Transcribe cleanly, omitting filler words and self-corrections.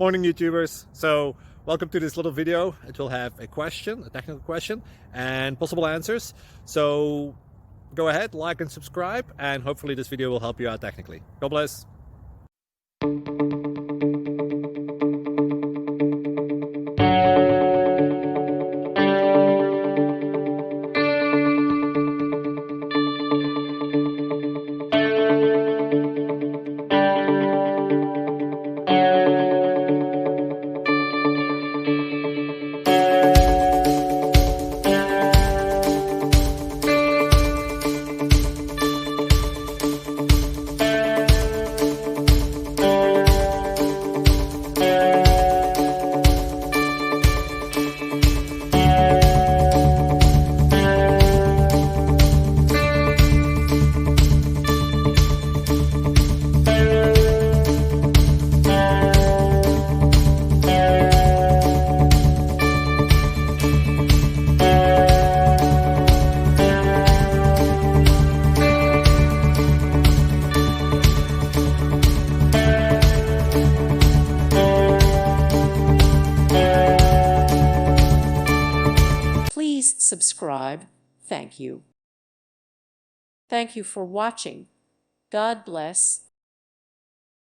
Morning YouTubers. So welcome to this little video. It will have a question, a technical question, and possible answers. So go ahead, like and subscribe, and hopefully this video will help you out technically. God bless. Please subscribe. Thank you. Thank you for watching. God bless.